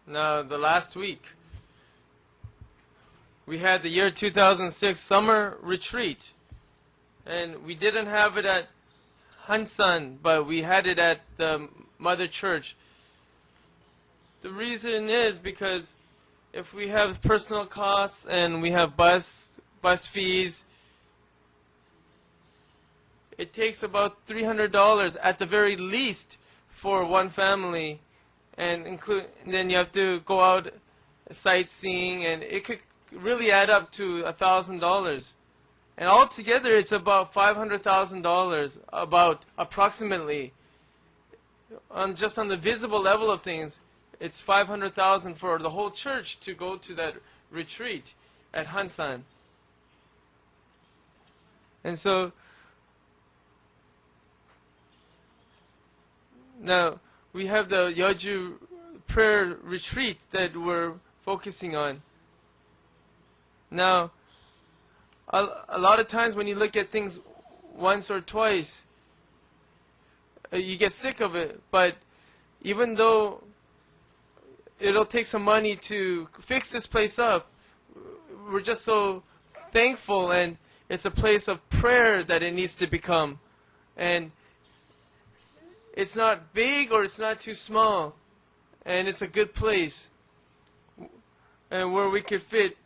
Now, the last week, we had the year 2006 summer retreat. And we didn't have it at Hansan, but we had it at the Mother Church. The reason is because if we have personal costs and we have bus fees, it takes about $300 at the very least for one family, and then you have to go out sightseeing, and it could really add up to $1,000. And altogether, it's about $500,000, about approximately. Just on the visible level of things, it's $500,000 for the whole church to go to that retreat at Hansan. And so, now we have the Yeoju prayer retreat that we're focusing on. Now, a lot of times when you look at things once or twice, you get sick of it. But even though it'll take some money to fix this place up, we're just so thankful, and it's a place of prayer that it needs to become. And it's not big or it's not too small, and it's a good place, and where we could fit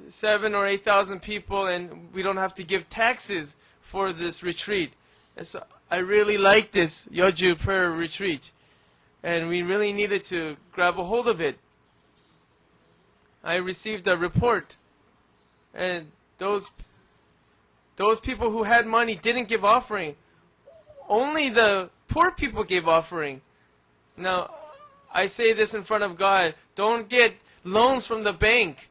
7,000 or 8,000 people, and we don't have to give taxes for this retreat. And so I really like this Yeoju prayer retreat, and we really needed to grab a hold of it. I received a report, and those people who had money didn't give offering. Only the poor people gave offering. Now, I say this in front of God: don't get loans from the bank.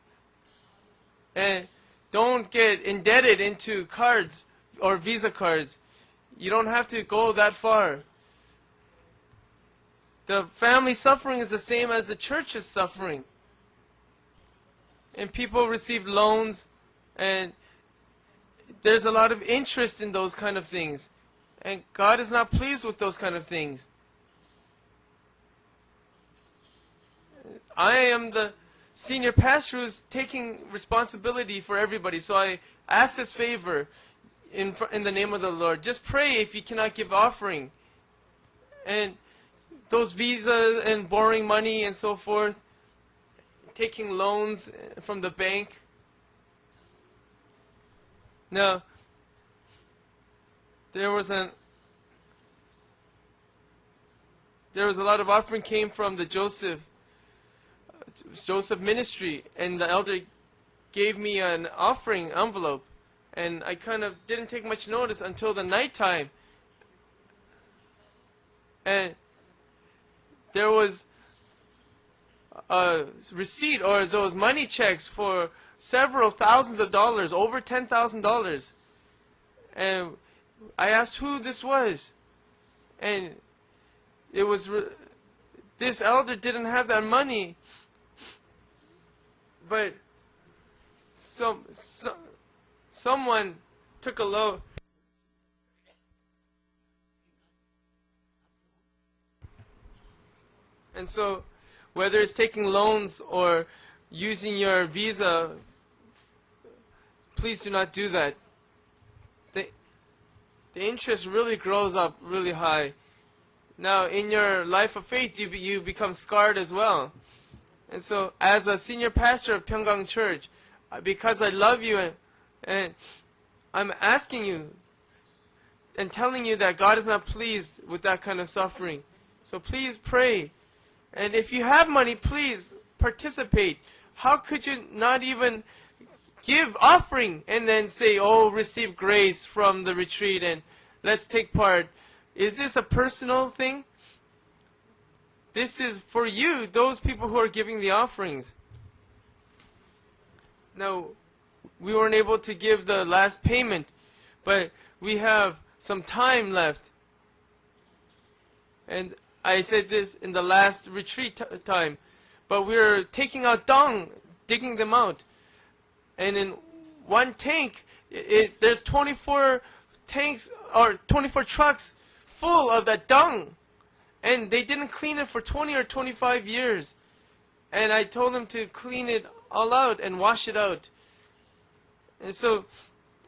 And don't get indebted into cards or Visa cards. You don't have to go that far. The family suffering is the same as the church is suffering. And people receive loans, and there's a lot of interest in those kind of things. And God is not pleased with those kind of things. I am the senior pastor who's taking responsibility for everybody. So I ask this favor in the name of the Lord. Just pray if you cannot give offering. And those visas and borrowing money and so forth, taking loans from the bank. Now, there was a lot of offering came from the Joseph ministry, and the elder gave me an offering envelope, and I kind of didn't take much notice until the nighttime, and there was a receipt or those money checks for several thousands of dollars, over $10,000, and I asked who this was, and it was this elder didn't have that money. But someone took a loan. And so, whether it's taking loans or using your Visa, please do not do that. The interest really grows up really high. Now, in your life of faith, you become scarred as well. And so, as a senior pastor of Pyeonggang Church, because I love you, and I'm asking you and telling you that God is not pleased with that kind of suffering. So please pray. And if you have money, please participate. How could you not even give offering and then say, oh, receive grace from the retreat and let's take part? Is this a personal thing? This is for you, those people who are giving the offerings. Now, we weren't able to give the last payment, but we have some time left. And I said this in the last retreat time, but we're taking out dung, digging them out. And in one tank, there's 24 tanks or 24 trucks full of that dung. And they didn't clean it for 20 or 25 years. And I told him to clean it all out and wash it out. And so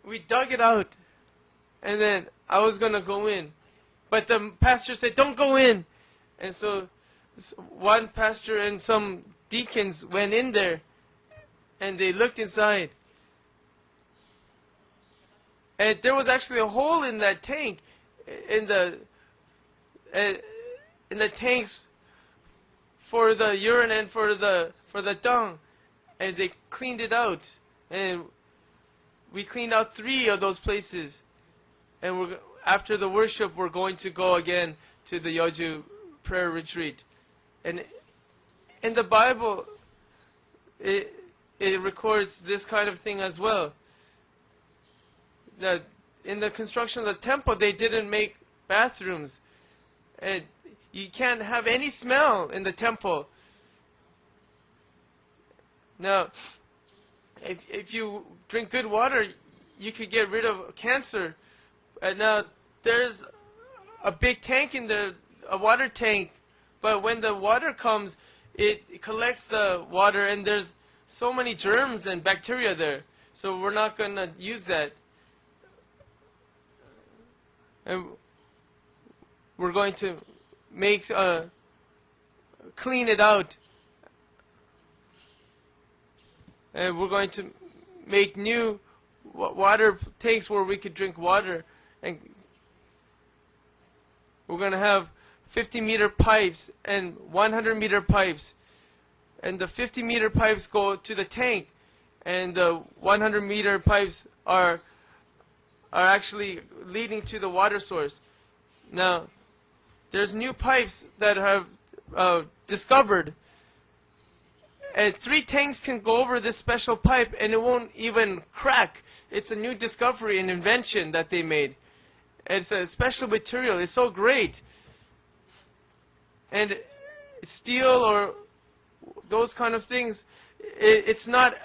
we dug it out. And then I was going to go in. But the pastor said, don't go in. And so one pastor and some deacons went in there. And they looked inside. And there was actually a hole in that tank. In the tanks for the urine and for the dung. And they cleaned it out. And we cleaned out 3 of those places. And after the worship, we're going to go again to the Yeoju prayer retreat. And in the Bible, it records this kind of thing as well. That in the construction of the temple, they didn't make bathrooms. And you can't have any smell in the temple. Now, if you drink good water, you could get rid of cancer. And now there's a big tank in there, a water tank. But when the water comes, it collects the water, and there's so many germs and bacteria there. So we're not going to use that. And we're going to make clean it out. And we're going to make new water tanks where we could drink water. And we're going to have 50-meter pipes and 100-meter pipes. And the 50-meter pipes go to the tank. And the 100-meter pipes are actually leading to the water source. Now, there's new pipes that have discovered. And 3 tanks can go over this special pipe and it won't even crack. It's a new discovery and invention that they made. It's a special material. It's so great. And steel or those kind of things, it's not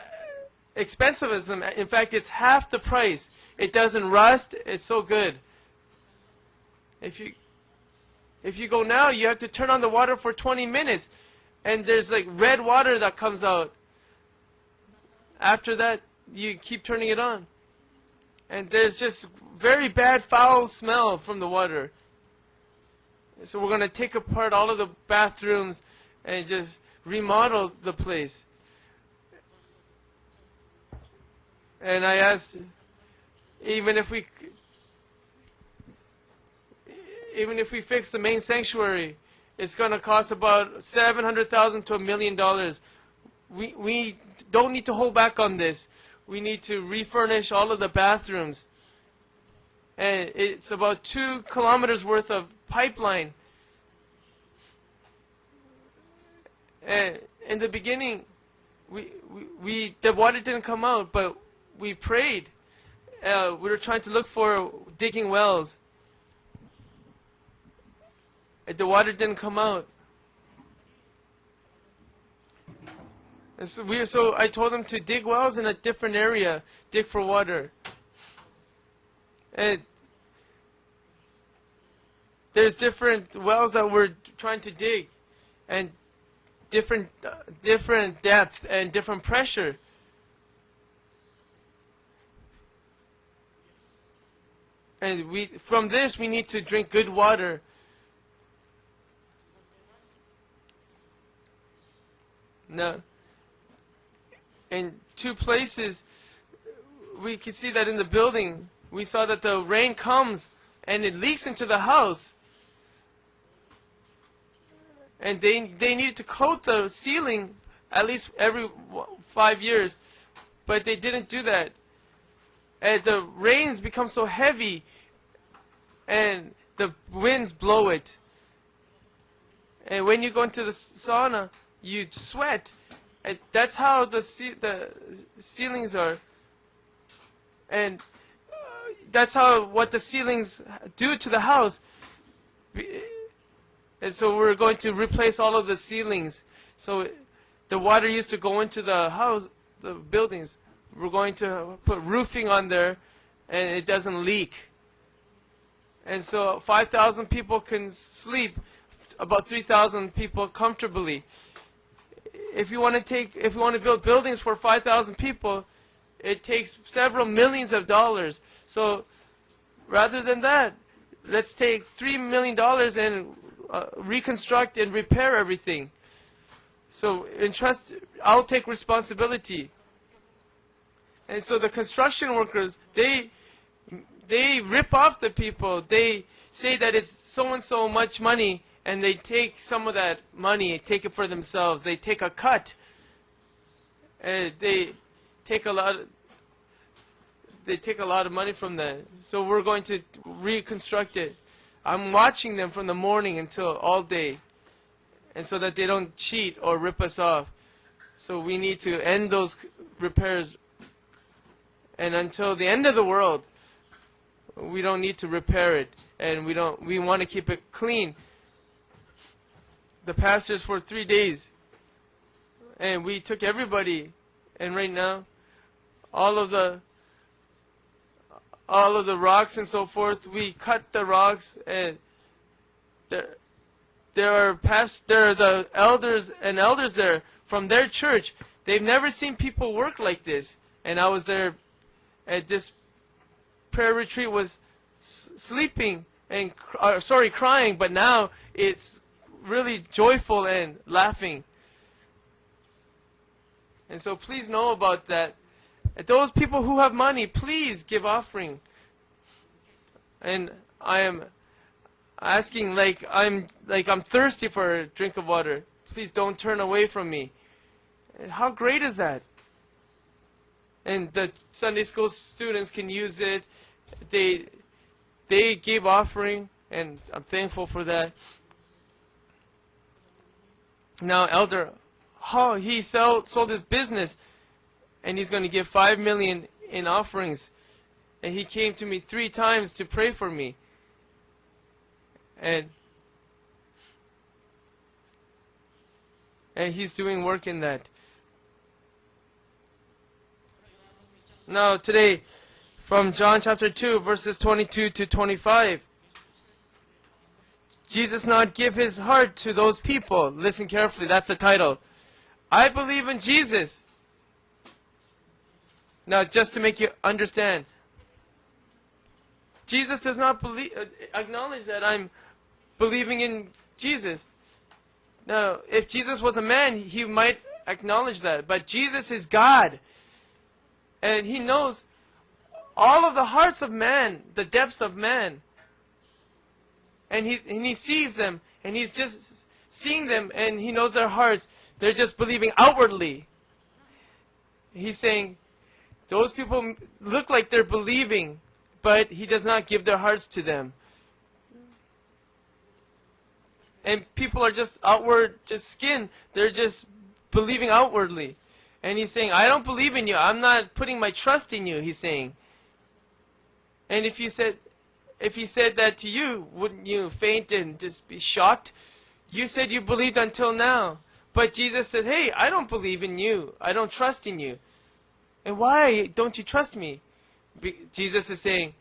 expensive as them. In fact, it's half the price. It doesn't rust. It's so good. If you go now, you have to turn on the water for 20 minutes. And there's like red water that comes out. After that, you keep turning it on. And there's just very bad, foul smell from the water. So we're going to take apart all of the bathrooms and just remodel the place. And I asked, even if we fix the main sanctuary, it's going to cost about $700,000 to $1 million. We don't need to hold back on this. We need to refurnish all of the bathrooms. And it's about 2 kilometers worth of pipeline. And in the beginning, the water didn't come out, but we prayed. We were trying to look for digging wells. And the water didn't come out. And so I told them to dig wells in a different area, dig for water. And there's different wells that we're trying to dig, and different depth and different pressure. And from this we need to drink good water. Now, in 2 places, we can see that in the building, we saw that the rain comes and it leaks into the house. And they needed to coat the ceiling at least every 5 years, but they didn't do that. And the rains become so heavy, and the winds blow it. And when you go into the sauna, you sweat. And that's how the ceilings are. And that's what the ceilings do to the house. And so we're going to replace all of the ceilings. So the water used to go into the house, the buildings. We're going to put roofing on there, and it doesn't leak. And so 5,000 people can sleep, about 3,000 people comfortably. if you want to build buildings for 5,000 people, it takes several millions of dollars. So rather than that, let's take $3 million and reconstruct and repair everything. So I'll take responsibility. And so the construction workers, they rip off the people. They say that it's so and so much money, and they take some of that money and take it for themselves. They take a cut. And they take a lot of money from that. So we're going to reconstruct it. I'm watching them from the morning until all day, and so that they don't cheat or rip us off. So we need to end those repairs. And until the end of the world, we don't need to repair it, and we want to keep it clean. The pastors for 3 days, and we took everybody, and right now, all of the rocks and so forth, we cut the rocks, and there are the elders and elders there from their church. They've never seen people work like this, and I was there at this prayer retreat, was sleeping and crying, but now it's really joyful and laughing. And so please know about that. Those people who have money, please give offering. And I am asking like I'm thirsty for a drink of water. Please don't turn away from me. How great is that? And the Sunday school students can use it. They gave offering, and I'm thankful for that. Now, Elder, he sold his business, and he's going to give $5 million in offerings. And he came to me 3 times to pray for me. And he's doing work in that. Now today, from John chapter 2, verses 22 to 25. Jesus not give his heart to those people. Listen carefully, that's the title. I believe in Jesus. Now, just to make you understand, Jesus does not acknowledge that I'm believing in Jesus. Now, if Jesus was a man, he might acknowledge that. But Jesus is God. And he knows all of the hearts of man, the depths of man. And he sees them, and he's just seeing them, and he knows their hearts. They're just believing outwardly. He's saying, those people look like they're believing, but he does not give their hearts to them. And people are just outward, just skin. They're just believing outwardly. And he's saying, I don't believe in you. I'm not putting my trust in you, he's saying. And if he said that to you, wouldn't you faint and just be shocked? You said you believed until now. But Jesus said, hey, I don't believe in you. I don't trust in you. And why don't you trust me? Jesus is saying,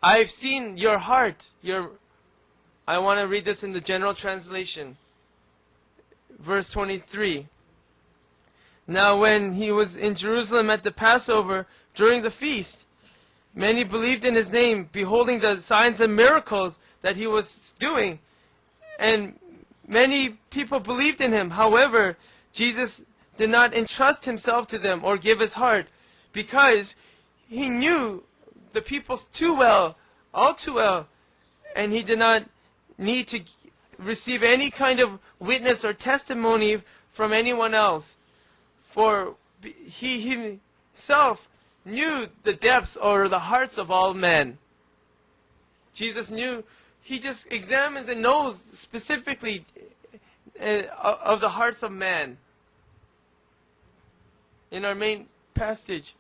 I've seen your heart. I want to read this in the general translation. Verse 23. Now when he was in Jerusalem at the Passover during the feast, many believed in his name, beholding the signs and miracles that he was doing. And many people believed in him. However, Jesus did not entrust himself to them or give his heart, because he knew the people too well, all too well, and he did not need to receive any kind of witness or testimony from anyone else. For he himself knew the depths or the hearts of all men. Jesus knew, he just examines and knows specifically of the hearts of man. In our main passage,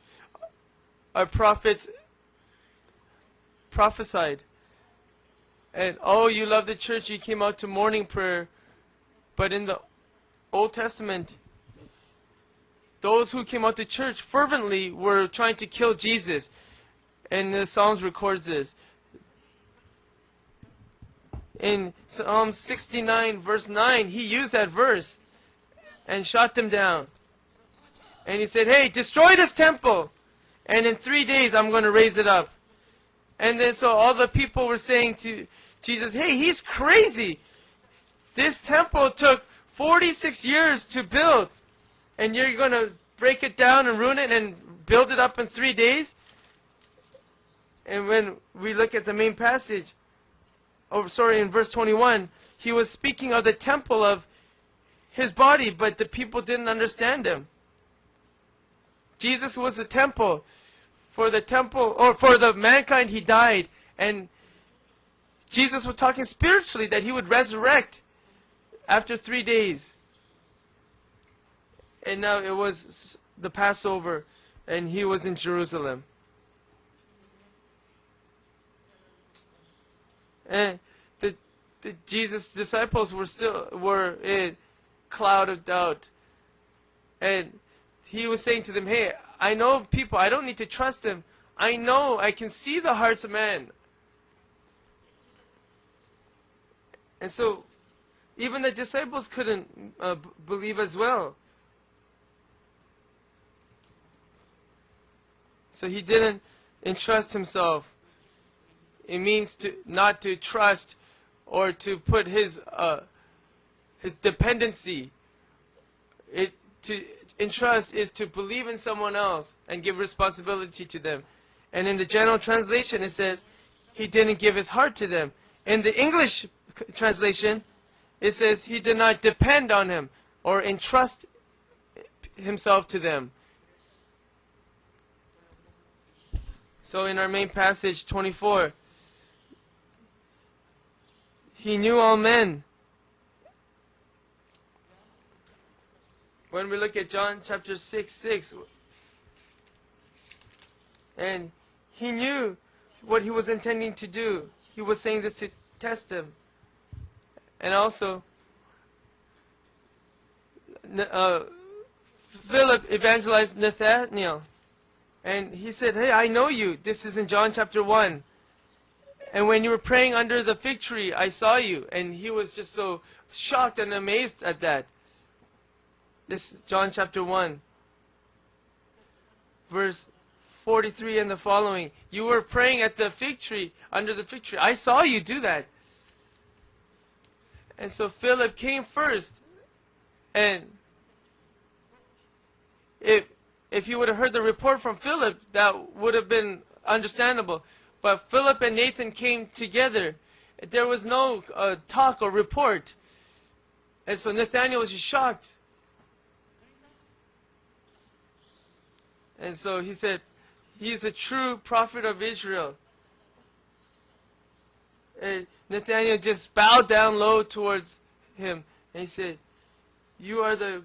our prophets prophesied. And, oh, you love the church, you came out to morning prayer. But in the Old Testament, those who came out to church fervently were trying to kill Jesus. And the Psalms records this. In Psalm 69 verse 9, he used that verse. and shot them down. And he said, hey, destroy this temple, and in 3 days I'm going to raise it up. And then so all the people were saying to Jesus, hey, he's crazy. This temple took 46 years to build, and you're going to break it down and ruin it and build it up in 3 days? And when we look at the main passage, in verse 21, he was speaking of the temple of his body, but the people didn't understand him. Jesus was the temple. For the mankind, he died. And Jesus was talking spiritually that he would resurrect after 3 days. And now it was the Passover, and he was in Jerusalem. And the Jesus' disciples were in cloud of doubt. And he was saying to them, hey, I know people, I don't need to trust them. I know, I can see the hearts of men. And so, even the disciples couldn't believe as well. So he didn't entrust himself. It means not to trust or to put his dependency. To entrust is to believe in someone else and give responsibility to them. And in the general translation, it says he didn't give his heart to them. In the English translation, it says he did not depend on him or entrust himself to them. So in our main passage, 24, he knew all men. When we look at John chapter 6, and he knew what he was intending to do. He was saying this to test them. And also, Philip evangelized Nathanael. And he said, hey, I know you. This is in John chapter 1. And when you were praying under the fig tree, I saw you. And he was just so shocked and amazed at that. This is John chapter 1, verse 43 and the following. You were praying at the fig tree, under the fig tree. I saw you do that. And so Philip came first. And if you would have heard the report from Philip, that would have been understandable. But Philip and Nathan came together. There was no talk or report. And so Nathanael was just shocked. And so he said, he's a true prophet of Israel. And Nathanael just bowed down low towards him. And he said, you are the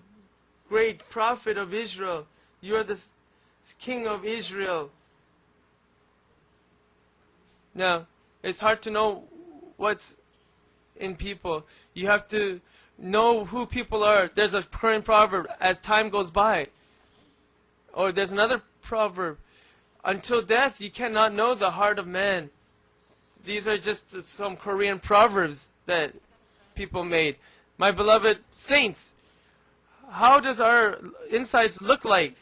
great prophet of Israel. You are the king of Israel. Now, it's hard to know what's in people. You have to know who people are. There's a current proverb, as time goes by. Or there's another proverb, until death you cannot know the heart of man. These are just some Korean proverbs that people made. My beloved saints, how does our insides look like?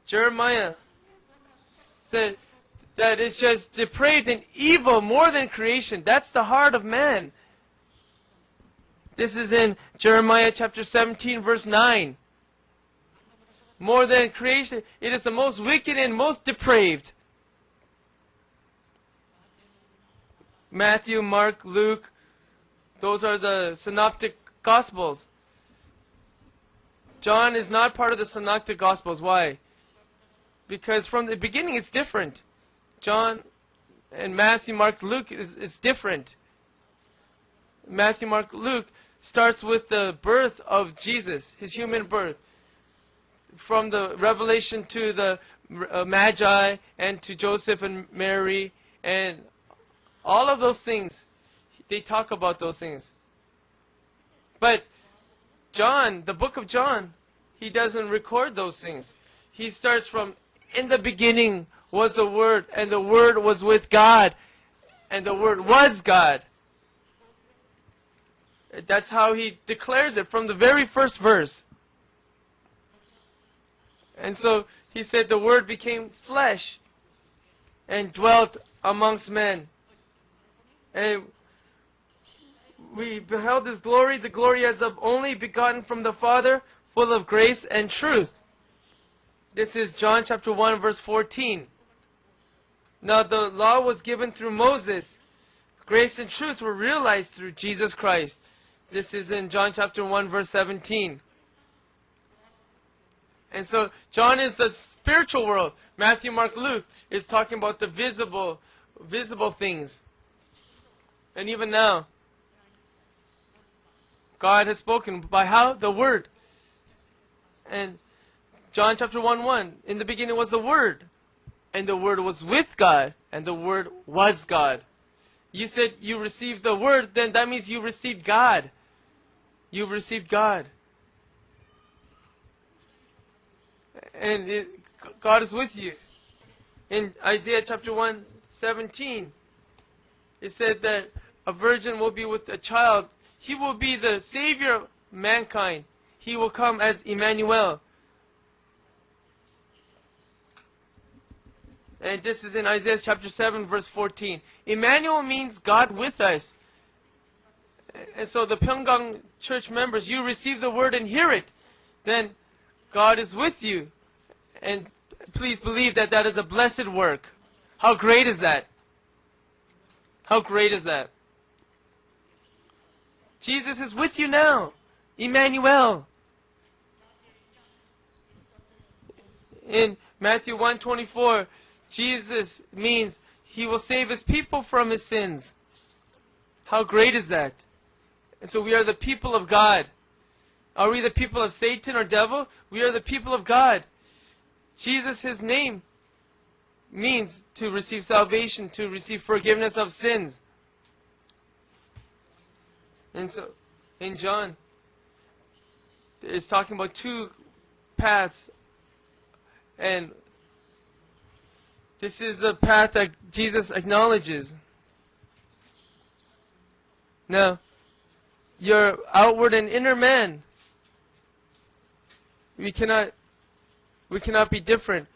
Jeremiah said that it's just depraved and evil more than creation. That's the heart of man. This is in Jeremiah chapter 17, verse 9. More than creation, it is the most wicked and most depraved. Matthew, Mark, Luke, those are the synoptic gospels. John is not part of the synoptic gospels. Why? Because from the beginning it's different. John and Matthew, Mark, Luke is different. Matthew, Mark, Luke starts with the birth of Jesus, his human birth. From the revelation to the Magi and to Joseph and Mary and all of those things, they talk about those things. But John, the book of John, he doesn't record those things. He starts from, in the beginning was the Word, and the Word was with God, and the Word was God. That's how he declares it from the very first verse. And so he said the Word became flesh and dwelt amongst men. And we beheld His glory, the glory as of only begotten from the Father, full of grace and truth. This is John chapter 1 verse 14. Now the law was given through Moses. Grace and truth were realized through Jesus Christ. This is in John chapter 1 verse 17. And so John is the spiritual world. Matthew, Mark, Luke is talking about the visible things. And even now, God has spoken by how? The Word. And John chapter 1:1, in the beginning was the Word, and the Word was with God, and the Word was God. You said you received the Word, then that means you received God. You received God. And God is with you. In Isaiah chapter 1:17, it said that a virgin will be with a child. He will be the Savior of mankind. He will come as Emmanuel. And this is in Isaiah chapter 7 verse 14. Emmanuel means God with us. And so the Pyeonggang church members, you receive the Word and hear it. Then God is with you. And please believe that that is a blessed work. How great is that? How great is that? Jesus is with you now. Emmanuel. In Matthew 1:24, Jesus means He will save His people from His sins. How great is that? And so we are the people of God. Are we the people of Satan or devil? We are the people of God. Jesus, His name, means to receive salvation, to receive forgiveness of sins. And so, in John, it's talking about two paths. And this is the path that Jesus acknowledges. Now, your outward and inner man, we cannot be different.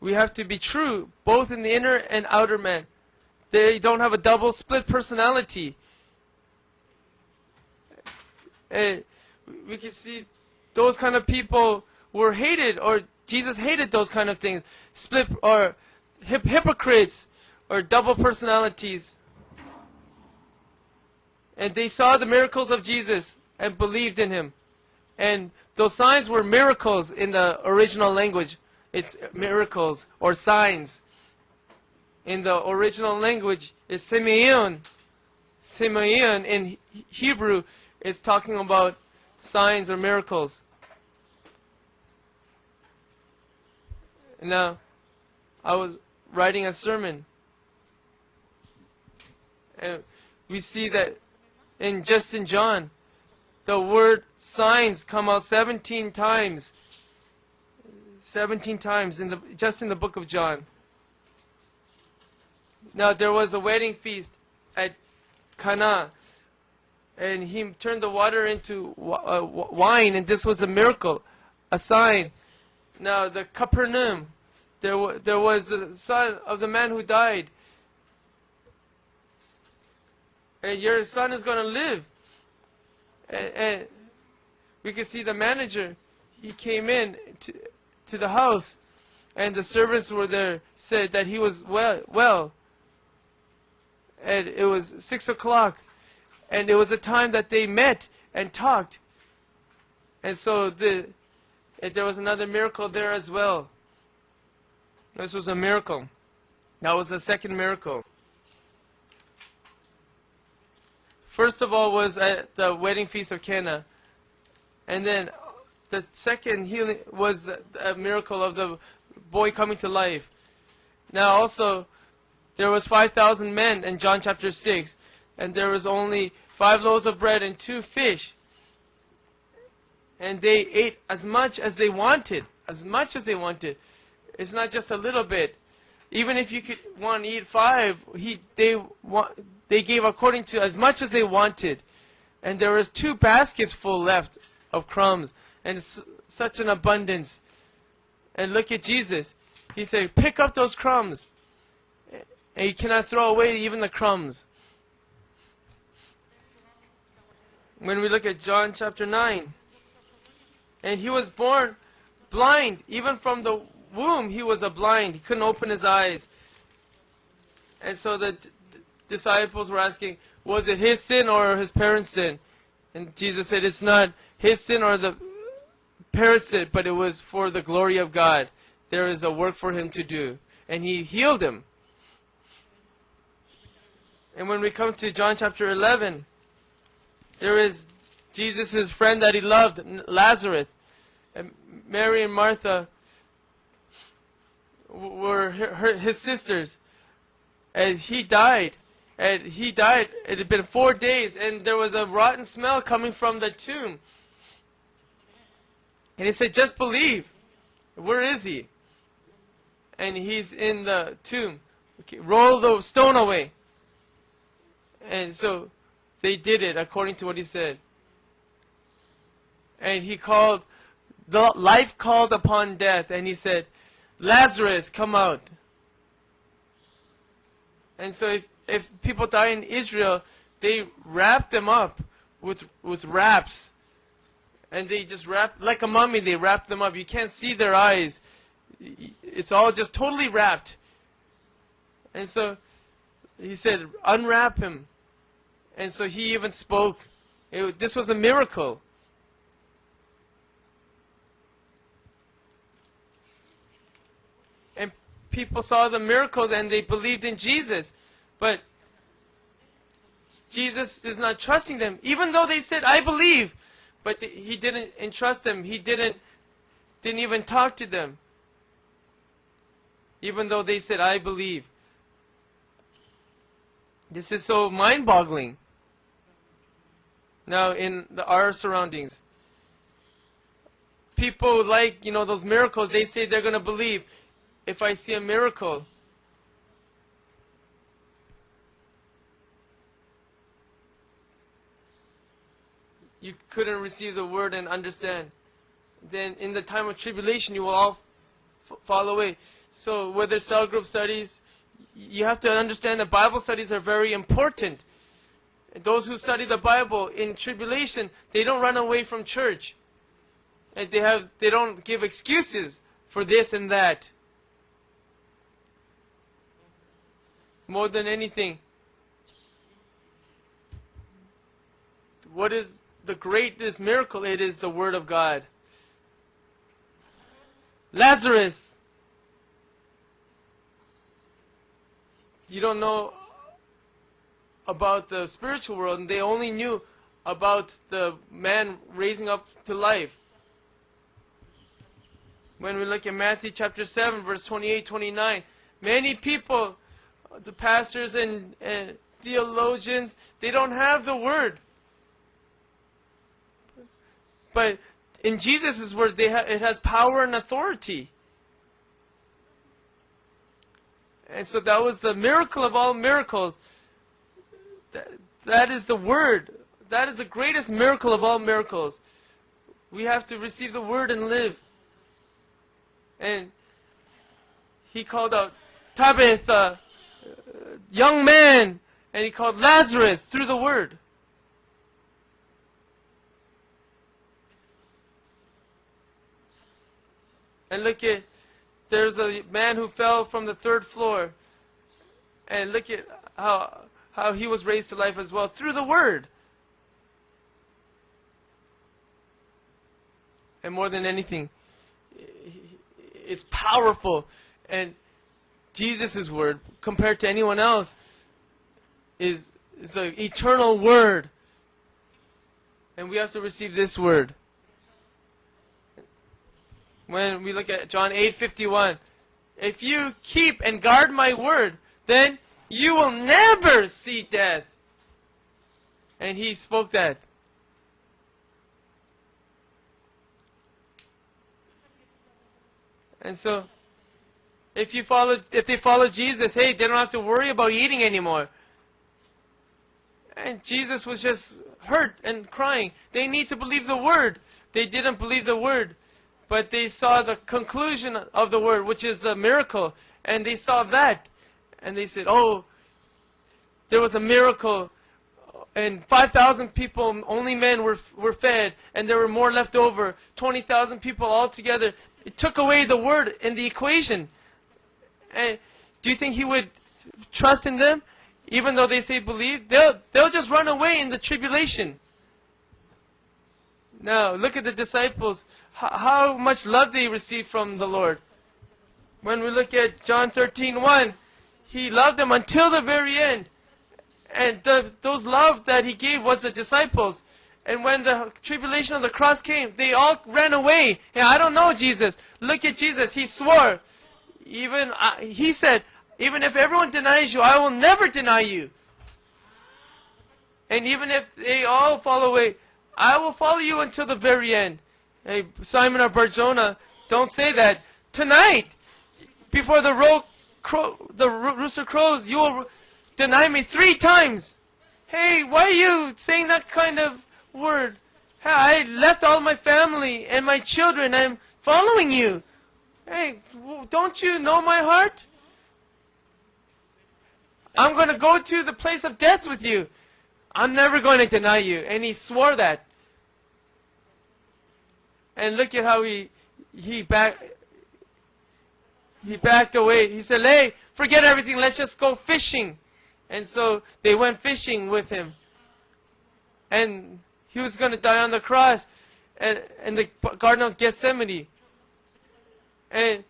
We have to be true, both in the inner and outer man. They don't have a double split personality. And we can see those kind of people were hated, or Jesus hated those kind of things. Split or hypocrites or double personalities. And they saw the miracles of Jesus and believed in Him. And those signs were miracles in the original language. It's miracles or signs. In the original language, it's semeion. Semeion in Hebrew, it's talking about signs or miracles. Now, I was writing a sermon, and we see that in John, the word signs come out 17 times. 17 times just in the book of John. Now there was a wedding feast at Cana, and He turned the water into wine, and this was a miracle, a sign. Now the Capernaum, there was the son of the man who died, and your son is going to live. And we can see the manager, he came in to the house, and the servants were there, said that he was well. And it was 6 o'clock, and it was a time that they met and talked. And so there was another miracle there as well. This was a miracle. That was the second miracle. First of all was at the wedding feast of Cana. And then the second healing was the miracle of the boy coming to life. Now also, there was 5,000 men in John chapter 6. And there was only 5 loaves of bread and 2 fish. And they ate as much as they wanted. As much as they wanted. It's not just a little bit. Even if you could want to eat 5, they gave according to as much as they wanted. And there was 2 baskets full left of crumbs. And such an abundance. And look at Jesus. He said, pick up those crumbs. And you cannot throw away even the crumbs. When we look at John chapter 9. And he was born blind. Even from the womb, he was a blind. He couldn't open his eyes. And so the disciples were asking, was it his sin or his parents' sin? And Jesus said, it's not his sin or the parents' sin, but it was for the glory of God. There is a work for him to do. And he healed him. And when we come to John chapter 11, there is Jesus' friend that he loved, Lazarus. And Mary and Martha were his sisters. And he died. And he died. It had been 4 days. And there was a rotten smell coming from the tomb. And he said, just believe. Where is he? And he's in the tomb. Okay, roll the stone away. And so they did it according to what he said. And he called, the life called upon death. And he said, Lazarus, come out. And so if people die in Israel, they wrap them up with wraps. And they just wrap, like a mummy, they wrap them up. You can't see their eyes. It's all just totally wrapped. And so he said, unwrap him. And so he even spoke. This was a miracle. And people saw the miracles and they believed in Jesus. But Jesus is not trusting them. Even though they said, I believe. But he didn't entrust them. He didn't even talk to them. Even though they said, I believe. This is so mind-boggling. Now, in our surroundings, people like, those miracles, they say they're going to believe. If I see a miracle, you couldn't receive the word and understand. Then in the time of tribulation, you will all fall away. So whether cell group studies, you have to understand that Bible studies are very important. Those who study the Bible in tribulation, they don't run away from church. And they don't give excuses for this and that. More than anything, what is the greatest miracle? It is the Word of God. Lazarus, you don't know about the spiritual world, and they only knew about the man raising up to life. When we look at Matthew chapter 7, verse 28, 29, many people, the pastors and theologians, they don't have the word. But in Jesus' word, it has power and authority. And so that was the miracle of all miracles. That is the word. That is the greatest miracle of all miracles. We have to receive the word and live. And he called out, Tabitha, young man. And he called Lazarus through the word. And look at, there's a man who fell from the 3rd floor. And look at how he was raised to life as well through the word. And more than anything, it's powerful. And Jesus' word, compared to anyone else, is the eternal word. And we have to receive this word. When we look at John 8:51, if you keep and guard my word, then you will never see death. And he spoke that. And so, if they follow Jesus, hey, they don't have to worry about eating anymore. And Jesus was just hurt and crying. They need to believe the word. They didn't believe the word. but they saw the conclusion of the word, which is the miracle. And they saw that. And they said, oh, there was a miracle. And 5,000 people, only men, were fed. And there were more left over. 20,000 people altogether. It took away the word in the equation. And do you think he would trust in them? Even though they say believe, they'll just run away in the tribulation. Now, look at the disciples. How much love they received from the Lord. When we look at John 13:1, He loved them until the very end. And those love that He gave was the disciples. And when the tribulation of the cross came, they all ran away. Yeah, I don't know Jesus. Look at Jesus. He swore. He said, even if everyone denies you, I will never deny you. And even if they all fall away, I will follow you until the very end. Hey, Simon of Barjona, don't say that. Tonight, before the rooster crows, you will deny me 3 times. Hey, why are you saying that kind of word? Hey, I left all my family and my children. I'm following you. Hey, don't you know my heart? I'm going to go to the place of death with you. I'm never going to deny you. And he swore that. And look at how he backed away. He said, hey, forget everything. Let's just go fishing. And so they went fishing with him. And he was going to die on the cross in the Garden of Gethsemane. And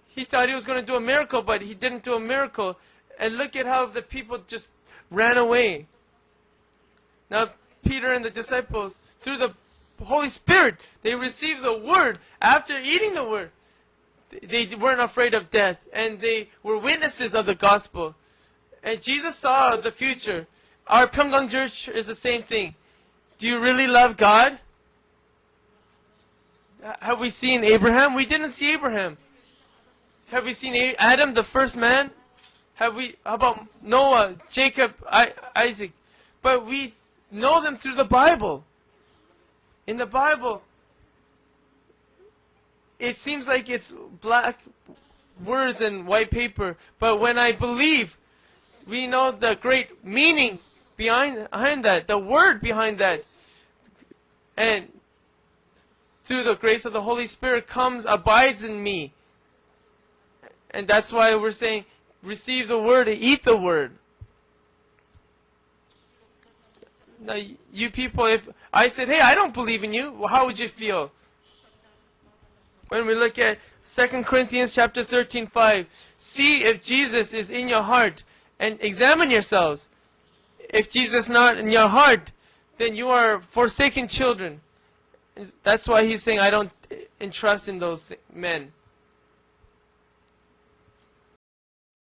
he thought he was going to do a miracle, but he didn't do a miracle. And look at how the people just ran away. Now, Peter and the disciples, through the Holy Spirit, they received the Word. After eating the Word, they weren't afraid of death. And they were witnesses of the gospel. And Jesus saw the future. Our Pyeonggang Church is the same thing. Do you really love God? Have we seen Abraham? We didn't see Abraham. Have we seen Adam, the first man? How about Noah, Jacob, Isaac? But we know them through the Bible. In the Bible, it seems like it's black words and white paper. But when I believe, we know the great meaning behind that, the word behind that. And through the grace of the Holy Spirit abides in me. And that's why we're saying, receive the word and eat the word. Now, you people, if I said, hey, I don't believe in you, well, how would you feel? When we look at 2 Corinthians chapter 13:5, see if Jesus is in your heart and examine yourselves. If Jesus is not in your heart, then you are forsaken children. That's why he's saying, I don't entrust in those men.